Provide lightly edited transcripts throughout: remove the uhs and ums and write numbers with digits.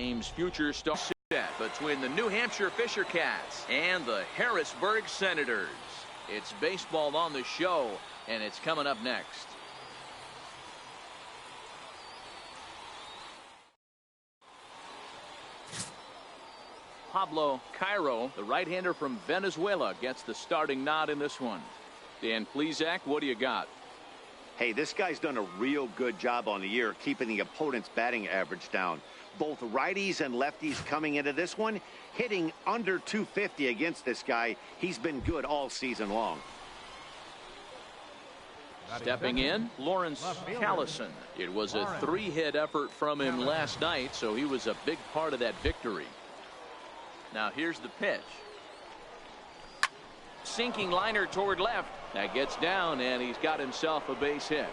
game's future star set between the New Hampshire Fisher Cats and the Harrisburg Senators. It's baseball on the show, and it's coming up next. Pablo Cairo, the right-hander from Venezuela, gets the starting nod in this one. Dan Plesac, what do you got? Hey, this guy's done a real good job on the year keeping the opponent's batting average down. Both righties and lefties coming into this one, hitting under 250 against this guy. He's been good all season long. Stepping in, Lawrence Callison. It was a 3-hit effort from him last night, so he was a big part of that victory. Now here's the pitch. Sinking liner toward left. That gets down, and he's got himself a base hit.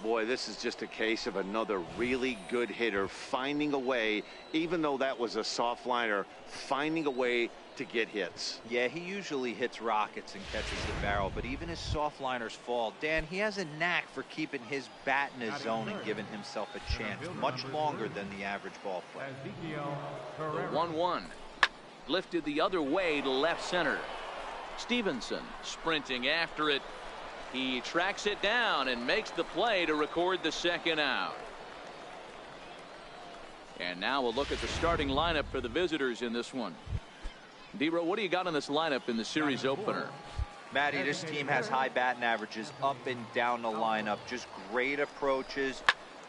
Boy, this is just a case of another really good hitter finding a way, even though that was a soft liner, finding a way to get hits. Yeah, he usually hits rockets and catches the barrel, but even his soft liners fall. Dan, he has a knack for keeping his bat in his zone and giving himself a chance much longer than the average ball player. The 1-1 lifted the other way to left center. Stevenson sprinting after it. He tracks it down and makes the play to record the second out. And now we'll look at the starting lineup for the visitors in this one. D-Row, what do you got on this lineup in the series opener? Matty, this team has high batting averages up and down the lineup. Just great approaches,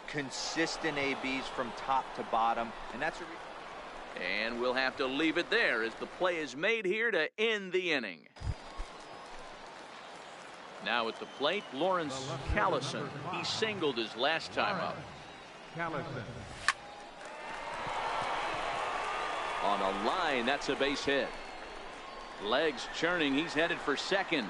consistent ABs from top to bottom, and that's and we'll have to leave it there as the play is made here to end the inning. Now at the plate, Lawrence Callison. He singled his last time up. On a line, that's a base hit. Legs churning, he's headed for second.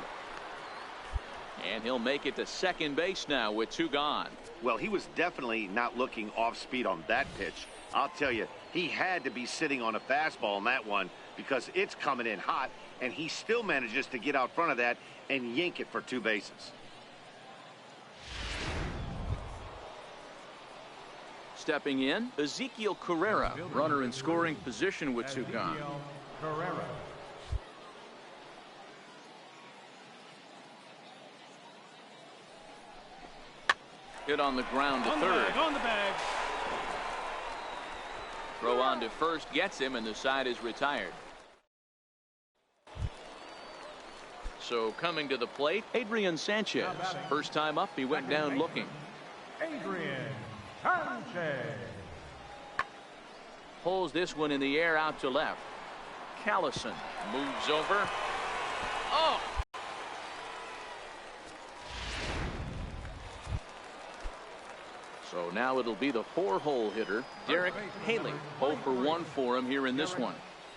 And he'll make it to second base now with 2 gone. Well, he was definitely not looking off speed on that pitch. I'll tell you, he had to be sitting on a fastball on that one because it's coming in hot, and he still manages to get out front of that and yank it for 2 bases. Stepping in, Ezekiel Carrera, runner in scoring position with 2 gone. Hit on the ground to third. On the bag. Throw on to first gets him, and the side is retired. So coming to the plate, Adrian Sanchez. First time up, he went down looking. Adrian Sanchez. Pulls this one in the air out to left. Callison moves over. Oh! So now it'll be the 4-hole hitter, Derek Haley. 0 for 1 for him here in this one.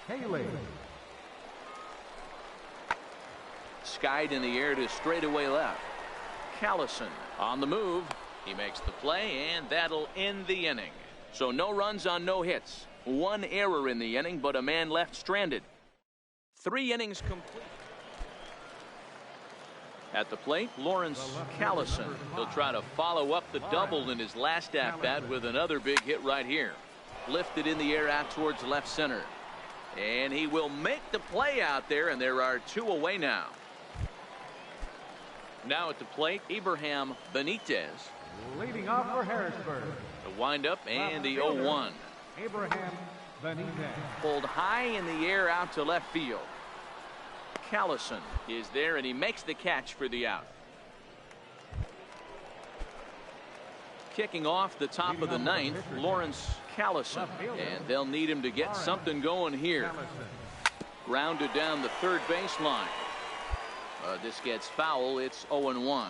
Haley. Skied in the air to straightaway left. Callison on the move. He makes the play, and that'll end the inning. So no runs on no hits. 1 error in the inning, but a man left stranded. 3 innings complete. At the plate, Lawrence Callison. He'll try to follow up the double in his last at-bat with another big hit right here. Lifted in the air out towards left center. And he will make the play out there, and there are 2 away now. Now at the plate, Abraham Benitez. Leading off for Harrisburg. The windup and the 0-1. Abraham Benitez. Pulled high in the air out to left field. Callison is there, and he makes the catch for the out. Kicking off the top of the 9th, Lawrence Callison, and they'll need him to get something going here. Grounded down the third baseline. This gets foul. It's 0-1.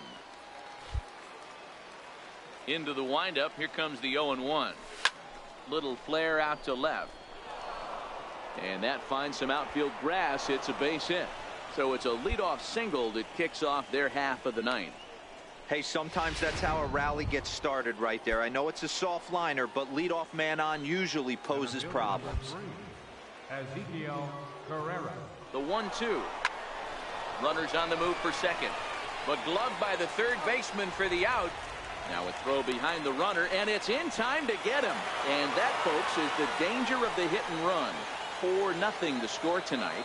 Into the windup. Here comes the 0-1. Little flare out to left. And that finds some outfield grass. It's a base hit. So it's a leadoff single that kicks off their half of the 9th. Hey, sometimes that's how a rally gets started right there. I know it's a soft liner, but leadoff man on usually poses problems. Ezekiel Carrera. The 1-2. Runners on the move for second. But gloved by the third baseman for the out. Now a throw behind the runner, and it's in time to get him. And that, folks, is the danger of the hit and run. 4-0 the score tonight.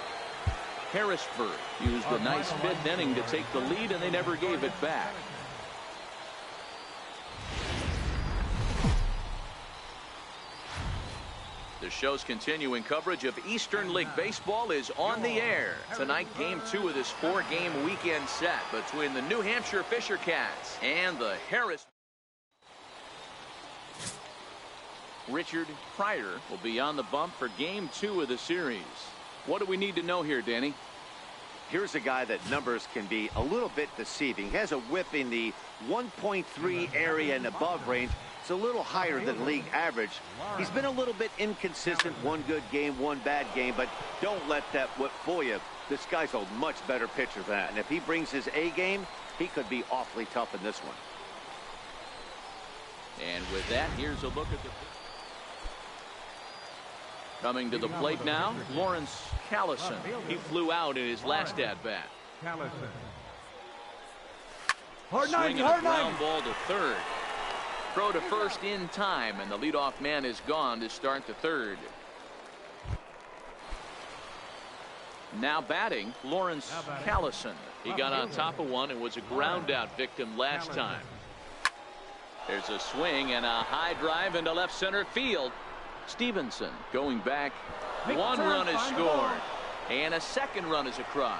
Harrisburg used a nice fifth inning to take the lead, and they never gave it back. The show's continuing coverage of Eastern League Baseball is on the air. Tonight, Game 2 of this 4-game weekend set between the New Hampshire Fisher Cats and the Harris. Richard Pryor will be on the bump for Game 2 of the series. What do we need to know here, Danny? Here's a guy that numbers can be a little bit deceiving. He has a whip in the 1.3 area and above range. It's a little higher than league average. He's been a little bit inconsistent. One good game, one bad game, but don't let that whip fool you. This guy's a much better pitcher than that. And if he brings his A game, he could be awfully tough in this one. And with that, here's a look at the... Coming to the plate now, Lawrence Callison. He flew out in his last at-bat. Swinging a ground ball to third. Throw to first in time, and the leadoff man is gone to start the third. Now batting, Lawrence Callison. He got on top of one and was a ground-out victim last time. There's a swing and a high drive into left center field. Stevenson going back. One run is scored, and a second run is across.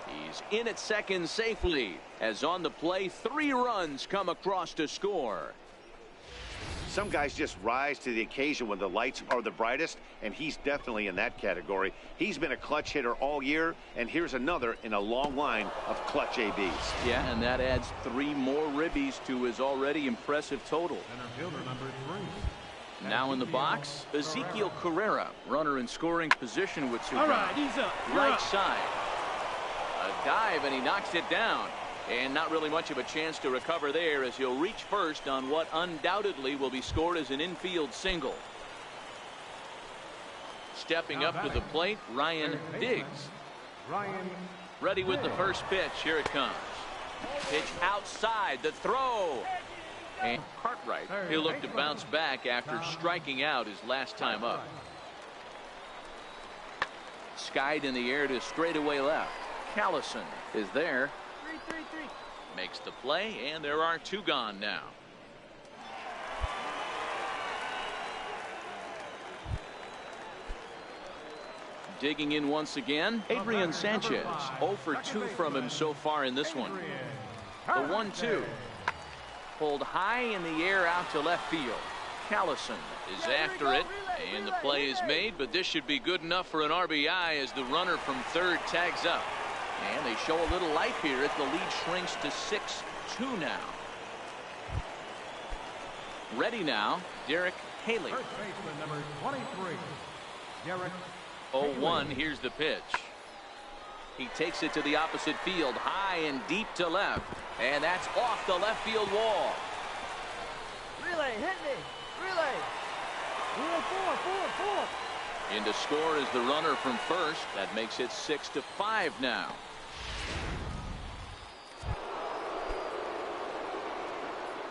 He's in at second safely, as on the play 3 runs come across to score. Some guys just rise to the occasion when the lights are the brightest, and he's definitely in that category. He's been a clutch hitter all year, and here's another in a long line of clutch ABs. Yeah, and that adds 3 more ribbies to his already impressive total. Now in the box, Ezekiel Carrera, runner in scoring position with 2 runs. All right, he's up. Right side. A dive, and he knocks it down. And not really much of a chance to recover there, as he'll reach first on what undoubtedly will be scored as an infield single. Stepping up to the plate, Ryan Diggs. Ready with the first pitch. Here it comes. Pitch outside, the throw. And Cartwright, he'll look to bounce back after striking out his last time up. Skied in the air to straightaway left. Callison is there. Makes the play, and there are 2 gone now. Digging in once again, Adrian Sanchez. 0 for 2 from him so far in this one. The 1-2. Pulled high in the air out to left field. Callison is after it, and the play is made, but this should be good enough for an RBI as the runner from third tags up. And they show a little life here as the lead shrinks to 6-2 now. Ready now, Derek Haley. First baseman number 23, Derek 0-1, here's the pitch. He takes it to the opposite field, high and deep to left. And that's off the left field wall. Relay, hit me. Relay. 4. In to score is the runner from first. That makes it 6-5 now.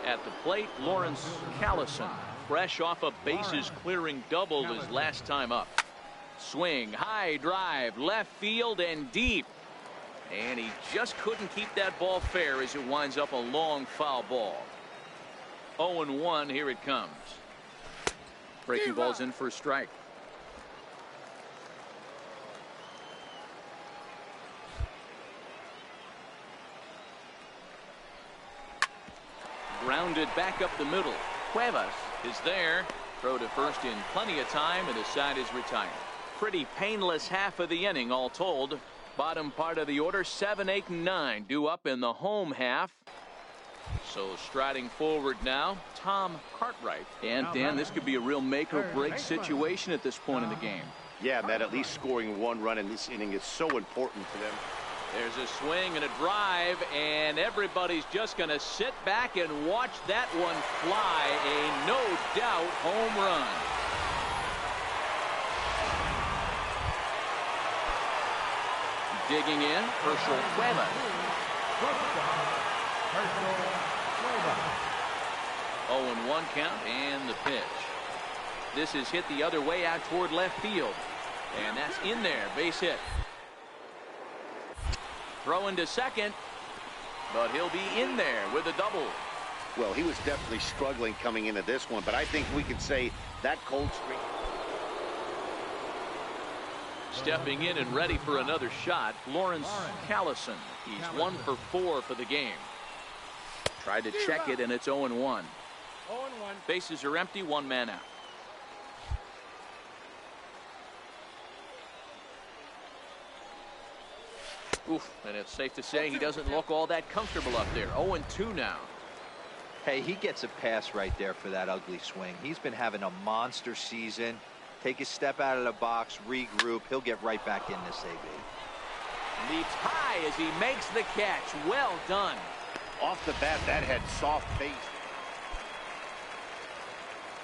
At the plate, Lawrence Callison, fresh off a bases clearing double his last time up. Swing, high drive, left field and deep. And he just couldn't keep that ball fair as it winds up a long foul ball. 0-1, here it comes. Breaking ball's in for a strike. Grounded back up the middle. Cuevas is there. Throw to first in plenty of time, and the side is retired. Pretty painless half of the inning all told. Bottom part of the order, 7, 8, and 9 due up in the home half. So striding forward now, Tom Cartwright. And Dan, this could be a real make or break situation at this point in the game. Yeah, Matt, at least scoring 1 run in this inning is so important to them. There's a swing and a drive, and everybody's just going to sit back and watch that one fly. A no doubt home run. Digging in, Herschel Cuevas. 0-1 count and the pitch. This is hit the other way out toward left field. And that's in there. Base hit. Throw into second. But he'll be in there with a double. Well, he was definitely struggling coming into this one, but I think we could say that cold streak. Stepping in and ready for another shot, Lawrence Callison. He's 1 for 4 for the game. Tried to check it, and it's 0-1. Bases are empty, 1 man out. Oof, and it's safe to say he doesn't look all that comfortable up there. 0-2 now. Hey, he gets a pass right there for that ugly swing. He's been having a monster season. Take a step out of the box, regroup. He'll get right back in this AB. Leaps high as he makes the catch. Well done. Off the bat, that had soft base.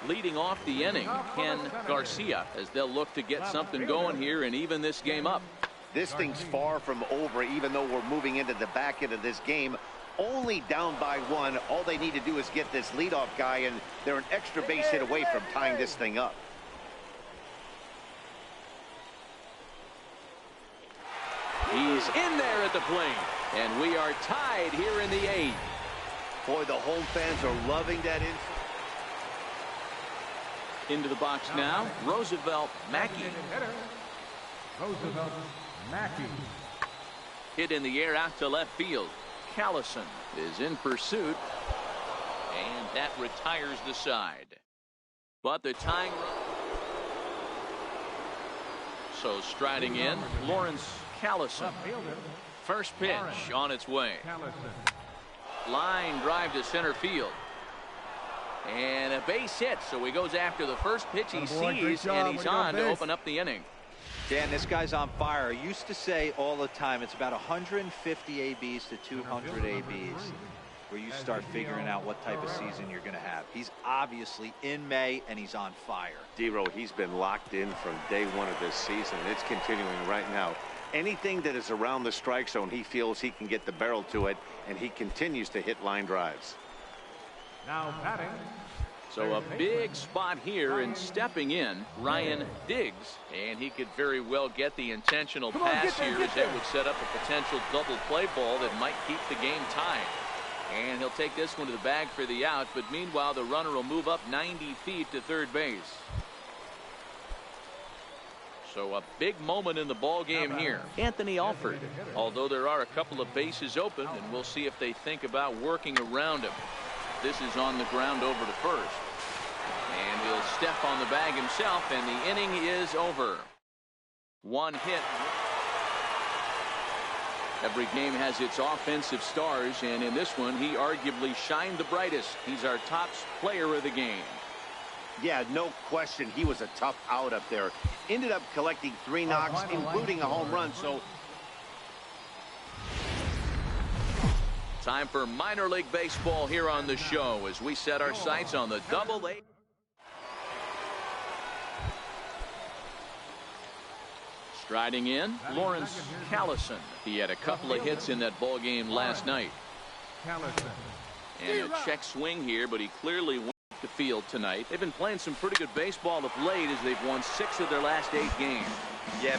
Leading off the inning, Ken Garcia, as they'll look to get something going here and even this game up. This thing's far from over, even though we're moving into the back end of this game. Only down by 1. All they need to do is get this leadoff guy, and they're an extra base hit away from tying this thing up. He's in there at the plate, and we are tied here in the 8th. Boy, the home fans are loving that infield. Into the box now, Roosevelt Mackey. Roosevelt Mackey. Hit in the air out to left field. Callison is in pursuit, and that retires the side. But the tying run. So striding in, Lawrence Callison. First pitch on its way. Line drive to center field. And a base hit, so he goes after the first pitch he sees, and he's on to open up the inning. Dan, this guy's on fire. I used to say all the time, it's about 150 ABs to 200 ABs where you start figuring out what type of season you're going to have. He's obviously in May, and he's on fire. D-Row, he's been locked in from day 1 of this season. It's continuing right now. Anything that is around the strike zone, he feels he can get the barrel to it, and he continues to hit line drives. Now batting. So a big spot here, and stepping in, Ryan Diggs, and he could very well get the intentional pass here, as that would set up a potential double play ball that might keep the game tied. And he'll take this one to the bag for the out, but meanwhile the runner will move up 90 feet to third base. So a big moment in the ball game here. Anthony Alford, although there are a couple of bases open, and we'll see if they think about working around him. This is on the ground over to first. And he'll step on the bag himself, and the inning is over. 1 hit. Every game has its offensive stars, and in this one, he arguably shined the brightest. He's our top player of the game. Yeah, no question. He was a tough out up there. Ended up collecting 3 knocks, including a home run, so... Time for minor league baseball here on the show as we set our sights on the Double-A. Striding in, Lawrence Callison. He had a couple of hits in that ball game last night. And a check swing here, but he clearly went the field tonight. They've been playing some pretty good baseball of late as they've won 6 of their last 8 games. Yeah,